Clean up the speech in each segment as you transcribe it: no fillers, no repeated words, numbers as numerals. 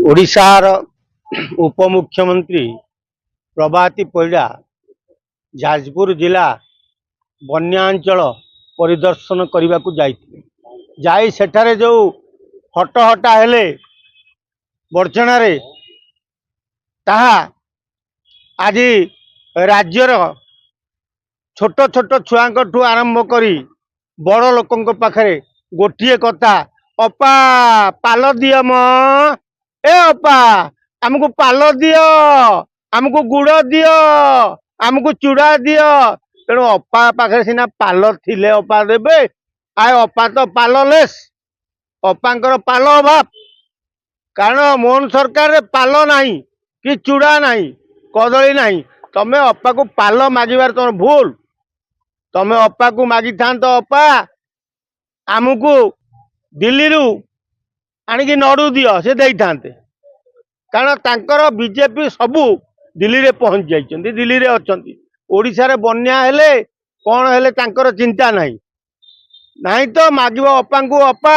ओडिशार उपमुख्यमंत्री प्रभाती परिड़ा जाजपुर जिला बन्यांचल परिदर्शन करने को जाई सेठारे जो हटहटा हेले बर्चना ताहा आज राज्यर छोट छोट छुआठू आरंभ करी बड़ लोकों पाखे गोटे कथा अपा पाल दिय म ए अपा आमको पाल दिय आमको गुड़ दिय आमको चूड़ा दिय तेणु अपा पाखे सीना पाल थिले अपा देबे आए अपा तो पाललेस अपांकर पाल अभाव कारण मोहन सरकार पाल नहीं कि चूड़ा नहीं कदली नहीं तमे अपा को पाल मागिबार तुम भूल तमे अपा को मागी था तो अपा आमको दिल्ली रु आणिकी नड़ू दियो से दे था कारण तांकर बीजेपी सबू दिल्ली रे पहुंच जाइछन्ति दिल्ली रे अछन्ति ओडिशा रे बन्या हेले कौन हेले तांकर चिंता नहीं नहीं तो मागिबो अपा को अपा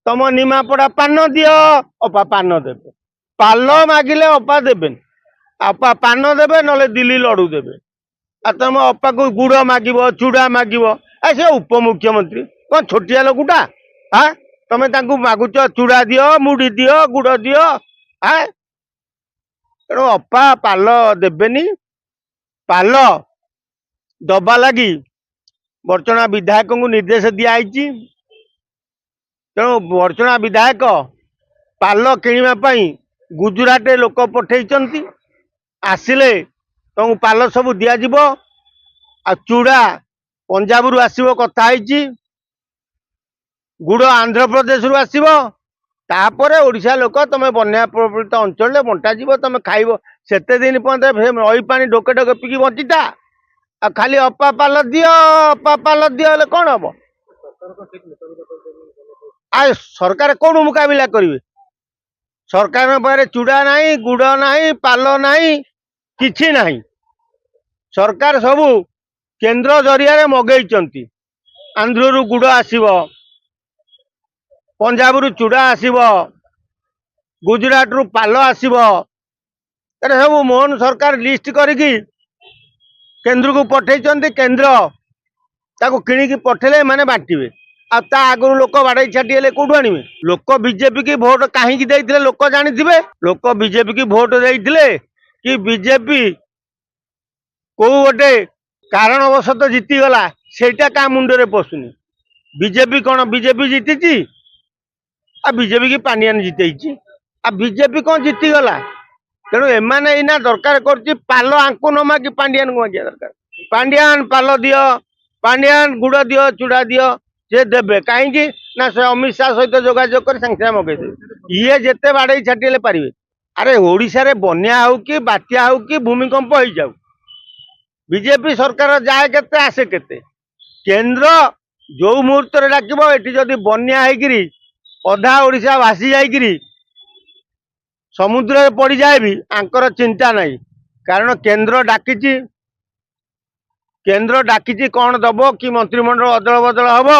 तम निमापड़ा पान दियो अपा पान देबे पाल मागिले अपा देबे अपा पान देबे नले दिल्ली लड़ू देबे आ तुम अपा को गुड़ मागिबो चूड़ा मागिबो आ से उपमुख्यमंत्री कौन छोटिया लोकटा हाँ तमें तांकु मागुच चूड़ा दियो मुड़ी दियो गुड़ दियो हाँ तेणु अपा पाल देबेनी पाल दबा लगी बर्चना विधायक को निर्देश दिखाई तेणु बर्चना विधायक पाल किणवाई गुजरात लोक पठे आसिले तुमको पाल सब दिज्व आ चूड़ा पंजाब रु आसव कथा गुड़ आंध्र प्रदेश रु आसव तापर ओडिशा लोक तुम बन्या प्रभावित अंचल बंटा जीव तुम खाइब सेते दिन पर्यंत नई पानी ढोके ढोके पिकी बंचिता आ खाली अपा पाल दियो कौन हम आ सरकार कौन मुकाबला करेंगे सरकार पाखे चूड़ा नहीं गुड़ नहीं पाल नहीं किछि नहीं सरकार सबू केंद्र जरिया मगेई आंध्र रु गुड़ आसव पंजाब रु चूड़ा आसव गुजरात रु पाल आसव सब मोहन सरकार लिस्ट करिकी केंद्र को पठे केंद्र ताको किणिकी पठेले माने बांटिबे आ ता आगु लोक बाड़ई छाटी हेले कोठु आनिबे लोक बीजेपी की भोट काहींकी देइथिले लोक जानिथिबे लोक बीजेपी की भोट देइथिले कि बीजेपी को गोटे कारणवशत जीती गला सेटा का मुंडरे पसुनी बीजेपी कौन बीजेपी जीती आ बीजेपी की पांडियान जीते आ बीजेपी कौन जीती गला तेणु एमाने इना दरकार करछि पाल आंकु न मागी पांडियान को मागिया दरकार पांडियान पाल दियो पांडियान गुड़ दियो चूड़ा दियो से देबे कहीं ना से अमित शाह सहित जोगाजोग कर संगे मगेई देबे ये जेते बाड़ई छाटिले पारिबे अरे ओडिशा रे बन्या हो कि बात्या हो कि भूमिकंप हो जाऊ बीजेपी सरकार जाए केते आसे केते केंद्र जो मुहूर्त रे डाकिबो एठी जदी बन्या हेगिरी अधा ओडिशा भासी जाइकिरी समुद्र में पड़ जाए भी आंकर चिंता नहीं कारण केंद्र डाकी कौन दब कि मंत्रिमंडल अदल बदल हम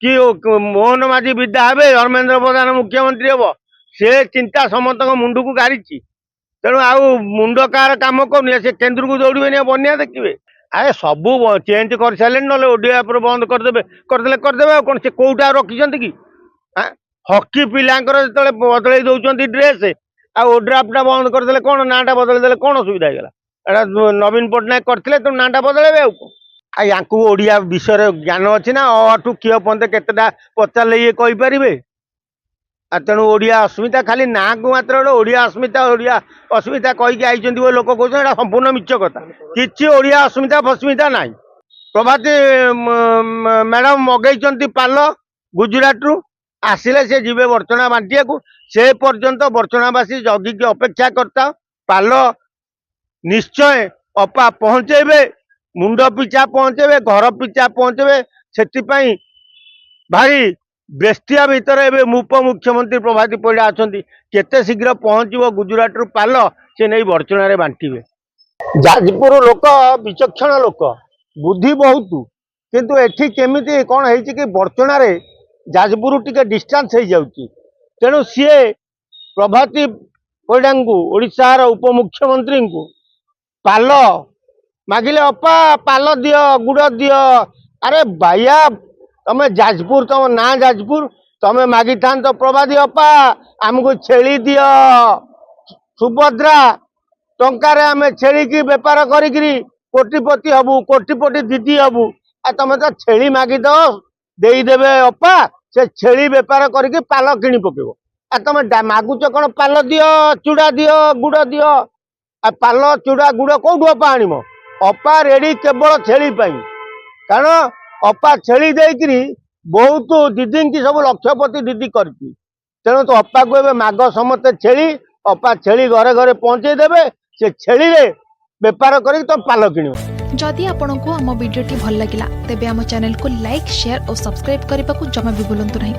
कि मोहन माझी विदा हे धर्मेंद्र प्रधान मुख्यमंत्री हम से चिंता समस्त मुंड को गाड़ी तेणु आउ मुंड कार कम कर केंद्र को दौड़े बन्या देखिए आए सबू चेंज कर सारे ना ओडिया पर बंद करदे कौन से कौटा रखी कि हकी पिलांकर जो बदल दौरान ड्रेस आ ओड्राफ्टा बंद करदे कौन नाटा बदल कौन असुविधा होगा एटा नवीन पट्टनायक करते तो नाटा बदल या ओडिया विषय ज्ञान अच्छी ना अठू किए पंते केतेटा पचारे ये कहींपारे तेणु ओडिया अस्मिता खाली ना को मात्र गोटे ओडिया अस्मिता कहीकि आई लोक कहते संपूर्ण मिछ कथा कि ओडिया अस्मिता फस्मिता ना प्रभाती मैडम मगेई पाल गुजरात रु आसिले से जीवे बर्चना बांटिया को से पर्यंत बर्चनावासी जगिकी अपेक्षा करता पाल निश्चय अपा पहुंचेबे मुंड पिछा पहुंचेबे घर पिछा पहुंचेबे से भारी बेस्तिया भितर एवं उपमुख्यमंत्री प्रभाती परिड़ा अच्छा केते शीघ्र पहुंचो गुजरात रु पाल से नहीं बर्चना रे बांटिबे जाजपुर लोक विचक्षण लोक बुद्धि बहुत किंतु एठी केमिति कौन है कि बर्चना रे जाजपुर टिके डिस्टेंस हो जाउची तेणु सी प्रभाती परिडा को ओडिशार उपमुख्यमंत्री को पाल मागिले अपा पाल दियो गुड़ दियो। अरे बाया तमे जाजपुर तम ना जाजपुर तमे मागी था तो प्रभाती अपा आमको छेली दियो सुभद्रा टंकार आम छेली की बेपार करी कोटिपति हबू कोटिपति दीदी हबू आ तमे तो छेली मागी देदेवे अपा से छेली बेपार करके पाल किणी पकेब आ तमे मागुच कौन पाल दियो चूड़ा दियो गुड़ दियो आ पाल चूड़ा गुड़ कौटू अपा आनिम अपा रेडी केवल छेली कारण अपा छेली देकरी बहुत दीदी की सब लक्षपति दीदी करती तेणु तो अपा को ए माग समस्ते छेली अपा छेली घरे घरे पहुंचे देवे से छेली रे बेपार करी तो पाल किण। जदि आपंक आम भिडी भल लगा तेब आम चैनल को लाइक शेयर और सब्सक्राइब करने को जमा भी भूलु नहीं।